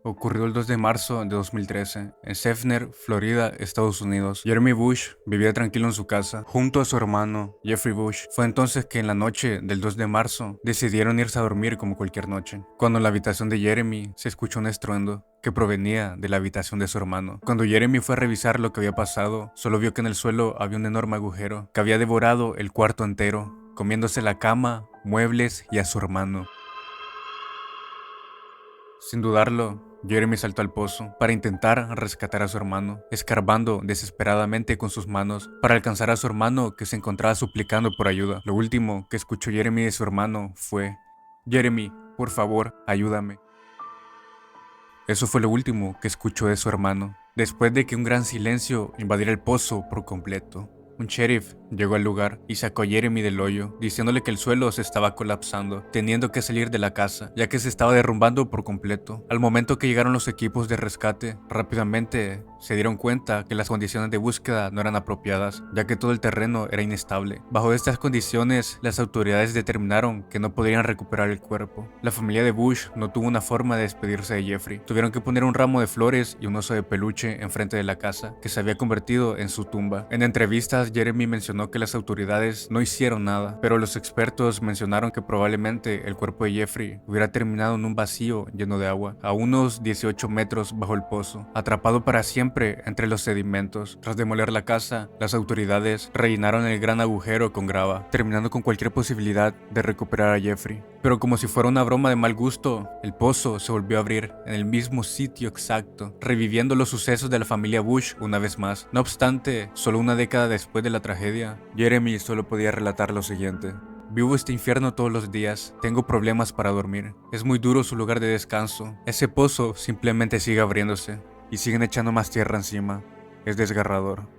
Ocurrió el 2 de marzo de 2013, en Seffner, Florida, Estados Unidos. Jeremy Bush vivía tranquilo en su casa, junto a su hermano, Jeffrey Bush. Fue entonces que en la noche del 2 de marzo decidieron irse a dormir como cualquier noche, cuando en la habitación de Jeremy se escuchó un estruendo que provenía de la habitación de su hermano. Cuando Jeremy fue a revisar lo que había pasado, solo vio que en el suelo había un enorme agujero que había devorado el cuarto entero, comiéndose la cama, muebles y a su hermano. Sin dudarlo, Jeremy saltó al pozo para intentar rescatar a su hermano, escarbando desesperadamente con sus manos para alcanzar a su hermano que se encontraba suplicando por ayuda. Lo último que escuchó Jeremy de su hermano fue: "Jeremy, por favor, ayúdame". Eso fue lo último que escuchó de su hermano, después de que un gran silencio invadiera el pozo por completo. Un sheriff llegó al lugar y sacó a Jeremy del hoyo, diciéndole que el suelo se estaba colapsando, teniendo que salir de la casa, ya que se estaba derrumbando por completo. Al momento que llegaron los equipos de rescate, rápidamente se dieron cuenta que las condiciones de búsqueda no eran apropiadas, ya que todo el terreno era inestable. Bajo estas condiciones, las autoridades determinaron que no podrían recuperar el cuerpo. La familia de Bush no tuvo una forma de despedirse de Jeffrey. Tuvieron que poner un ramo de flores y un oso de peluche enfrente de la casa, que se había convertido en su tumba. En entrevistas, Jeremy mencionó que las autoridades no hicieron nada, pero los expertos mencionaron que probablemente el cuerpo de Jeffrey hubiera terminado en un vacío lleno de agua, a unos 18 metros bajo el pozo, atrapado para siempre entre los sedimentos. Tras demoler la casa, las autoridades rellenaron el gran agujero con grava, terminando con cualquier posibilidad de recuperar a Jeffrey. Pero como si fuera una broma de mal gusto, el pozo se volvió a abrir en el mismo sitio exacto, reviviendo los sucesos de la familia Bush una vez más. No obstante, solo una década después de la tragedia, Jeremy solo podía relatar lo siguiente: "Vivo este infierno todos los días, tengo problemas para dormir, es muy duro su lugar de descanso, ese pozo simplemente sigue abriéndose y siguen echando más tierra encima, es desgarrador".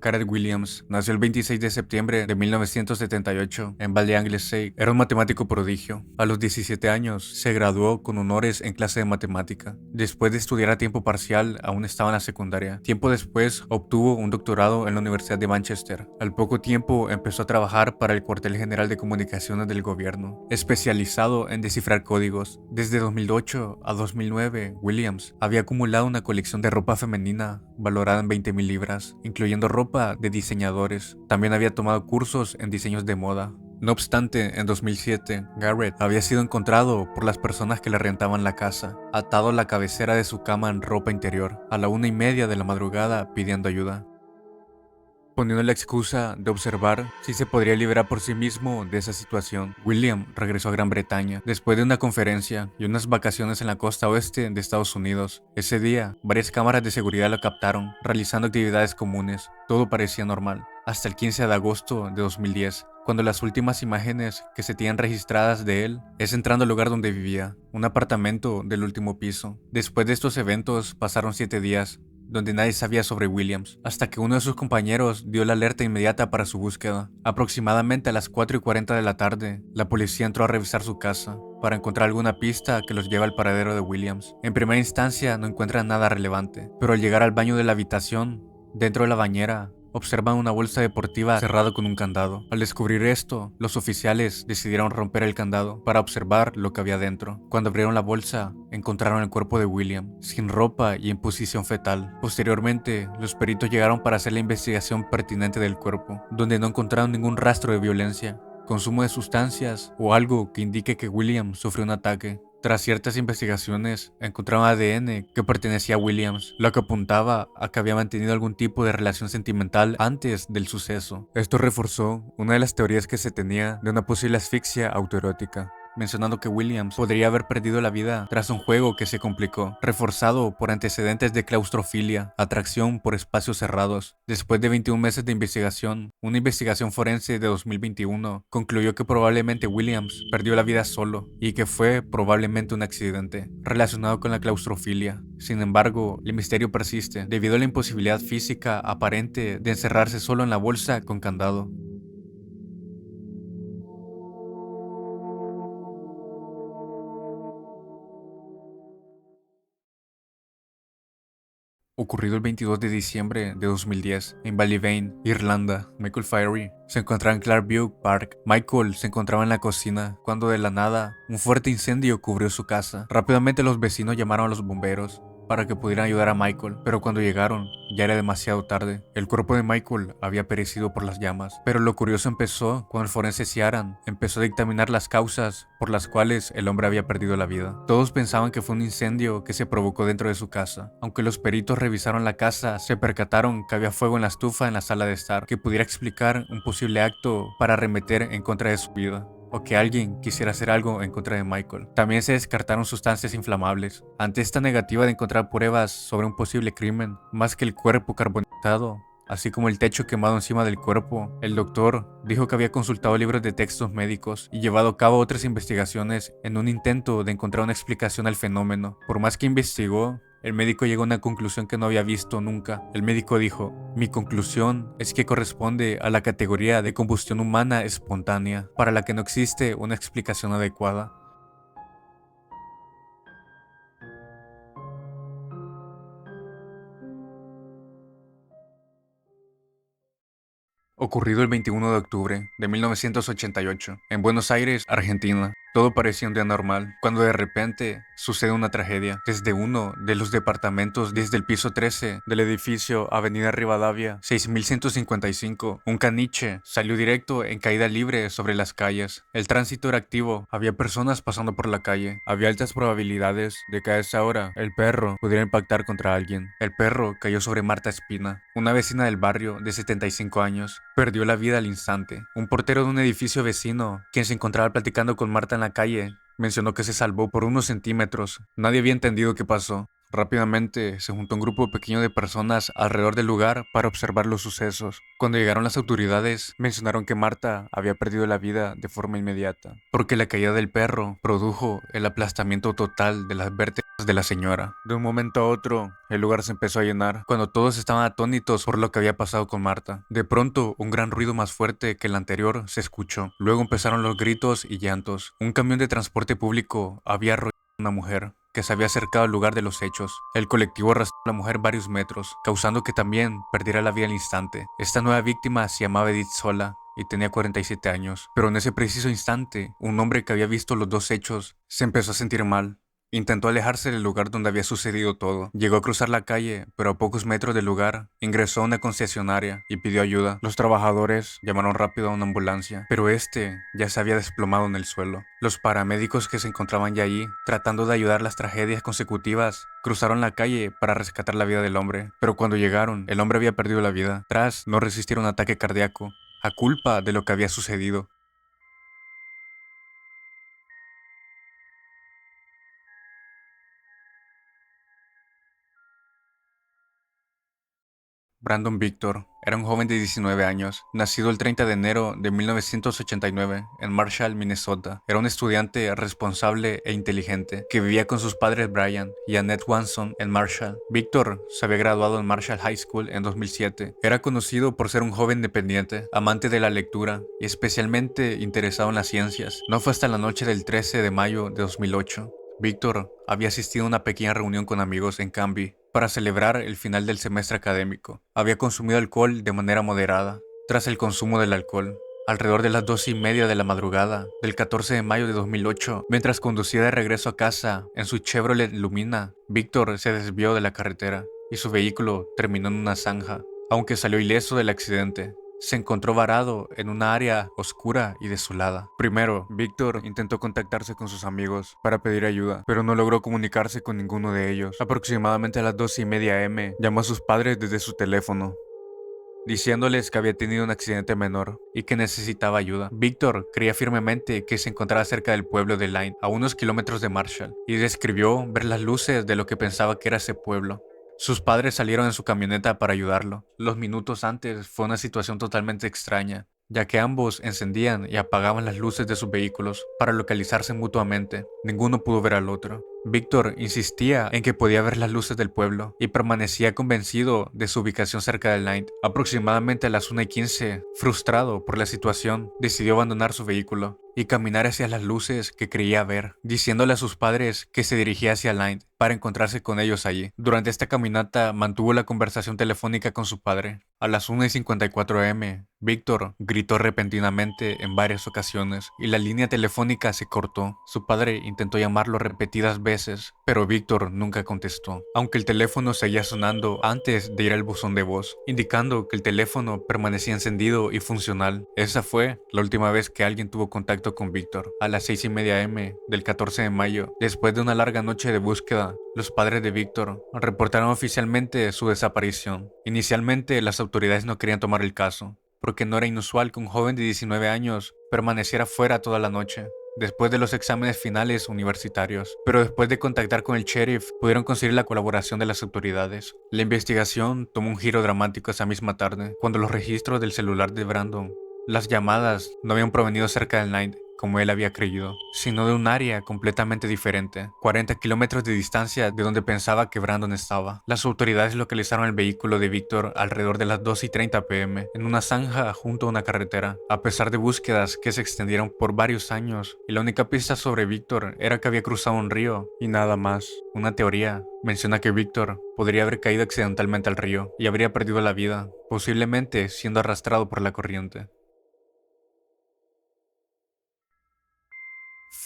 Garrett Williams nació el 26 de septiembre de 1978 en Valley Anglesey. Era un matemático prodigio. A los 17 años se graduó con honores en clase de matemática. Después de estudiar a tiempo parcial, aún estaba en la secundaria. Tiempo después obtuvo un doctorado en la Universidad de Manchester. Al poco tiempo empezó a trabajar para el Cuartel General de Comunicaciones del Gobierno, especializado en descifrar códigos. Desde 2008 a 2009, Williams había acumulado una colección de ropa femenina valorada en 20,000 libras, incluyendo ropa de diseñadores. También había tomado cursos en diseños de moda. No obstante, en 2007, Garrett había sido encontrado por las personas que le rentaban la casa, atado a la cabecera de su cama en ropa interior, a la 1:30 de la madrugada pidiendo ayuda, poniendo la excusa de observar si se podría liberar por sí mismo de esa situación. William regresó a Gran Bretaña después de una conferencia y unas vacaciones en la costa oeste de Estados Unidos. Ese día, varias cámaras de seguridad lo captaron, realizando actividades comunes. Todo parecía normal, hasta el 15 de agosto de 2010, cuando las últimas imágenes que se tienen registradas de él es entrando al lugar donde vivía, un apartamento del último piso. Después de estos eventos pasaron 7 días, donde nadie sabía sobre Williams, hasta que uno de sus compañeros dio la alerta inmediata para su búsqueda. Aproximadamente a las 4:40 de la tarde, la policía entró a revisar su casa para encontrar alguna pista que los lleve al paradero de Williams. En primera instancia no encuentran nada relevante, pero al llegar al baño de la habitación, dentro de la bañera, observan una bolsa deportiva cerrada con un candado. Al descubrir esto, los oficiales decidieron romper el candado para observar lo que había dentro. Cuando abrieron la bolsa, encontraron el cuerpo de William, sin ropa y en posición fetal. Posteriormente, los peritos llegaron para hacer la investigación pertinente del cuerpo, donde no encontraron ningún rastro de violencia, consumo de sustancias o algo que indique que William sufrió un ataque. Tras ciertas investigaciones, encontraron ADN que pertenecía a Williams, lo que apuntaba a que había mantenido algún tipo de relación sentimental antes del suceso. Esto reforzó una de las teorías que se tenía de una posible asfixia autoerótica, mencionando que Williams podría haber perdido la vida tras un juego que se complicó, reforzado por antecedentes de claustrofilia, atracción por espacios cerrados. Después de 21 meses de investigación, una investigación forense de 2021 concluyó que probablemente Williams perdió la vida solo y que fue probablemente un accidente relacionado con la claustrofilia. Sin embargo, el misterio persiste debido a la imposibilidad física aparente de encerrarse solo en la bolsa con candado. Ocurrido el 22 de diciembre de 2010 en Ballybane, Irlanda, Michael Fiery se encontraba en Clarkview Park. Michael se encontraba en la cocina cuando de la nada un fuerte incendio cubrió su casa. Rápidamente los vecinos llamaron a los bomberos para que pudieran ayudar a Michael, pero cuando llegaron ya era demasiado tarde. El cuerpo de Michael había perecido por las llamas, pero lo curioso empezó cuando el forense Ciaran empezó a dictaminar las causas por las cuales el hombre había perdido la vida. Todos pensaban que fue un incendio que se provocó dentro de su casa. Aunque los peritos revisaron la casa, se percataron que había fuego en la estufa en la sala de estar, que pudiera explicar un posible acto para arremeter en contra de su vida, o que alguien quisiera hacer algo en contra de Michael. También se descartaron sustancias inflamables. Ante esta negativa de encontrar pruebas sobre un posible crimen, más que el cuerpo carbonizado, así como el techo quemado encima del cuerpo, el doctor dijo que había consultado libros de textos médicos y llevado a cabo otras investigaciones en un intento de encontrar una explicación al fenómeno. Por más que investigó, el médico llegó a una conclusión que no había visto nunca. El médico dijo: mi conclusión es que corresponde a la categoría de combustión humana espontánea, para la que no existe una explicación adecuada. Ocurrido el 21 de octubre de 1988, en Buenos Aires, Argentina. Todo parecía un día normal, cuando de repente sucede una tragedia. Desde uno de los departamentos, desde el piso 13 del edificio Avenida Rivadavia 6155, un caniche salió directo en caída libre sobre las calles. El tránsito era activo, había personas pasando por la calle. Había altas probabilidades de que a esa hora el perro pudiera impactar contra alguien. El perro cayó sobre Marta Espina, una vecina del barrio de 75 años. Perdió la vida al instante. Un portero de un edificio vecino, quien se encontraba platicando con Marta en la calle, mencionó que se salvó por unos centímetros. Nadie había entendido qué pasó. Rápidamente se juntó un grupo pequeño de personas alrededor del lugar para observar los sucesos. Cuando llegaron las autoridades, mencionaron que Marta había perdido la vida de forma inmediata, porque la caída del perro produjo el aplastamiento total de las vértebras de la señora. De un momento a otro, el lugar se empezó a llenar, cuando todos estaban atónitos por lo que había pasado con Marta. De pronto, un gran ruido más fuerte que el anterior se escuchó. Luego empezaron los gritos y llantos. Un camión de transporte público había arrollado a una mujer que se había acercado al lugar de los hechos. El colectivo arrastró a la mujer varios metros, causando que también perdiera la vida al instante. Esta nueva víctima se llamaba Edith Sola y tenía 47 años. Pero en ese preciso instante, un hombre que había visto los dos hechos se empezó a sentir mal. Intentó alejarse del lugar donde había sucedido todo. Llegó a cruzar la calle, pero a pocos metros del lugar ingresó a una concesionaria y pidió ayuda. Los trabajadores llamaron rápido a una ambulancia, pero este ya se había desplomado en el suelo. Los paramédicos que se encontraban ya allí, tratando de ayudar las tragedias consecutivas, cruzaron la calle para rescatar la vida del hombre, pero cuando llegaron, el hombre había perdido la vida, tras no resistir un ataque cardíaco, a culpa de lo que había sucedido. Brandon Victor era un joven de 19 años, nacido el 30 de enero de 1989 en Marshall, Minnesota. Era un estudiante responsable e inteligente que vivía con sus padres Brian y Annette Wanson en Marshall. Victor se había graduado en Marshall High School en 2007. Era conocido por ser un joven dependiente, amante de la lectura y especialmente interesado en las ciencias. No fue hasta la noche del 13 de mayo de 2008. Víctor había asistido a una pequeña reunión con amigos en Canby para celebrar el final del semestre académico. Había consumido alcohol de manera moderada. Tras el consumo del alcohol, alrededor de las 2:30 de la madrugada del 14 de mayo de 2008, mientras conducía de regreso a casa en su Chevrolet Lumina, Víctor se desvió de la carretera y su vehículo terminó en una zanja. Aunque salió ileso del accidente, se encontró varado en una área oscura y desolada. Primero, Víctor intentó contactarse con sus amigos para pedir ayuda, pero no logró comunicarse con ninguno de ellos. Aproximadamente a las 2:30 am, llamó a sus padres desde su teléfono, diciéndoles que había tenido un accidente menor y que necesitaba ayuda. Víctor creía firmemente que se encontraba cerca del pueblo de Line, a unos kilómetros de Marshall, y describió ver las luces de lo que pensaba que era ese pueblo. Sus padres salieron en su camioneta para ayudarlo. Los minutos antes fue una situación totalmente extraña, ya que ambos encendían y apagaban las luces de sus vehículos para localizarse mutuamente. Ninguno pudo ver al otro. Víctor insistía en que podía ver las luces del pueblo y permanecía convencido de su ubicación cerca del Line. Aproximadamente a las 1:15, frustrado por la situación, decidió abandonar su vehículo y caminar hacia las luces que creía ver, diciéndole a sus padres que se dirigía hacia Lynd para encontrarse con ellos allí. Durante esta caminata mantuvo la conversación telefónica con su padre. A las 1:54 am, Víctor gritó repentinamente en varias ocasiones y la línea telefónica se cortó. Su padre intentó llamarlo repetidas veces, pero Víctor nunca contestó, aunque el teléfono seguía sonando antes de ir al buzón de voz, indicando que el teléfono permanecía encendido y funcional. Esa fue la última vez que alguien tuvo contacto con Víctor. A las 6:30 am del 14 de mayo, después de una larga noche de búsqueda, los padres de Víctor reportaron oficialmente su desaparición. Inicialmente, las autoridades no querían tomar el caso, porque no era inusual que un joven de 19 años permaneciera fuera toda la noche, después de los exámenes finales universitarios. Pero después de contactar con el sheriff, pudieron conseguir la colaboración de las autoridades. La investigación tomó un giro dramático esa misma tarde, cuando los registros del celular de Brandon, las llamadas no habían provenido cerca del Lynd, como él había creído, sino de un área completamente diferente, 40 kilómetros de distancia de donde pensaba que Brandon estaba. Las autoridades localizaron el vehículo de Víctor alrededor de las 2:30 pm, en una zanja junto a una carretera. A pesar de búsquedas que se extendieron por varios años, y la única pista sobre Víctor era que había cruzado un río, y nada más. Una teoría menciona que Víctor podría haber caído accidentalmente al río, y habría perdido la vida, posiblemente siendo arrastrado por la corriente.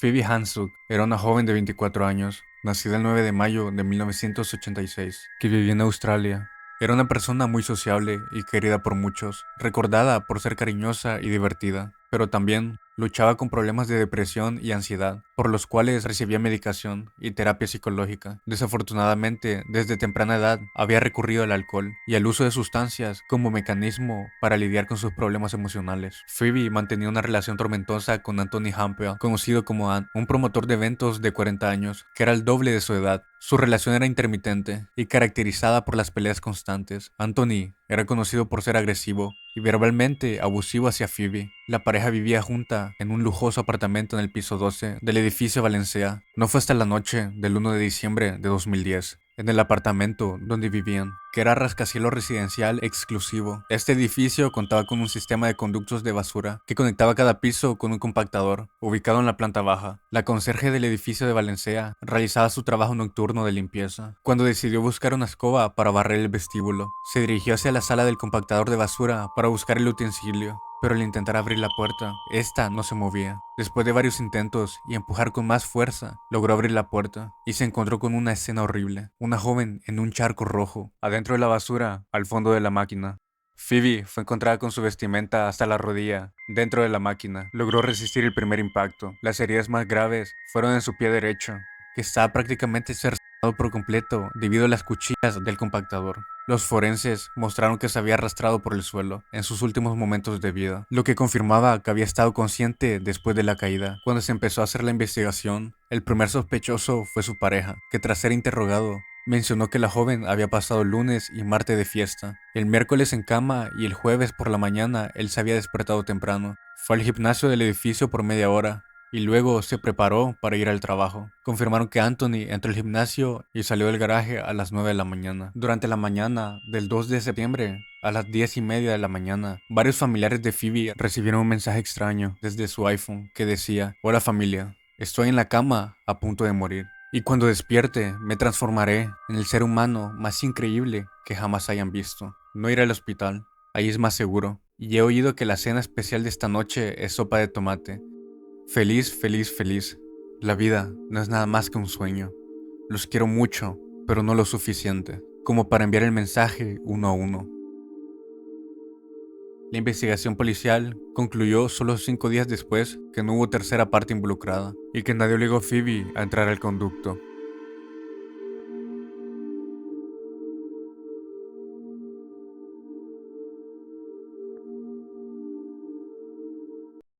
Phoebe Handsuk era una joven de 24 años, nacida el 9 de mayo de 1986, que vivía en Australia. Era una persona muy sociable y querida por muchos, recordada por ser cariñosa y divertida, pero también luchaba con problemas de depresión y ansiedad, por los cuales recibía medicación y terapia psicológica. Desafortunadamente, desde temprana edad había recurrido al alcohol y al uso de sustancias como mecanismo para lidiar con sus problemas emocionales. Phoebe mantenía una relación tormentosa con Anthony Hampel, conocido como Ant, un promotor de eventos de 40 años, que era el doble de su edad. Su relación era intermitente y caracterizada por las peleas constantes. Anthony era conocido por ser agresivo y verbalmente abusivo hacia Phoebe. La pareja vivía junta en un lujoso apartamento en el piso 12 del edificio Valencia. No fue hasta la noche del 1 de diciembre de 2010, en el apartamento donde vivían, que era rascacielos residencial exclusivo. Este edificio contaba con un sistema de conductos de basura que conectaba cada piso con un compactador, ubicado en la planta baja. La conserje del edificio de Valencia realizaba su trabajo nocturno de limpieza. Cuando decidió buscar una escoba para barrer el vestíbulo, se dirigió hacia la sala del compactador de basura para buscar el utensilio. Pero al intentar abrir la puerta, esta no se movía. Después de varios intentos y empujar con más fuerza, logró abrir la puerta y se encontró con una escena horrible. Una joven en un charco rojo, adentro de la basura, al fondo de la máquina. Phoebe fue encontrada con su vestimenta hasta la rodilla, dentro de la máquina. Logró resistir el primer impacto. Las heridas más graves fueron en su pie derecho, que estaba prácticamente cercenado por completo debido a las cuchillas del compactador. Los forenses mostraron que se había arrastrado por el suelo en sus últimos momentos de vida, lo que confirmaba que había estado consciente después de la caída. Cuando se empezó a hacer la investigación, el primer sospechoso fue su pareja, que tras ser interrogado, mencionó que la joven había pasado lunes y martes de fiesta, el miércoles en cama y el jueves por la mañana él se había despertado temprano. Fue al gimnasio del edificio por media hora y luego se preparó para ir al trabajo. Confirmaron que Anthony entró al gimnasio y salió del garaje a las 9 de la mañana. Durante la mañana del 2 de septiembre, a las 10:30 de la mañana, varios familiares de Phoebe recibieron un mensaje extraño desde su iPhone que decía: "Hola familia, estoy en la cama a punto de morir. Y cuando despierte, me transformaré en el ser humano más increíble que jamás hayan visto. No iré al hospital, ahí es más seguro. Y he oído que la cena especial de esta noche es sopa de tomate. Feliz, feliz, feliz. La vida no es nada más que un sueño. Los quiero mucho, pero no lo suficiente como para enviar el mensaje uno a uno". La investigación policial concluyó solo 5 días después que no hubo tercera parte involucrada y que nadie obligó a Phoebe a entrar al conducto.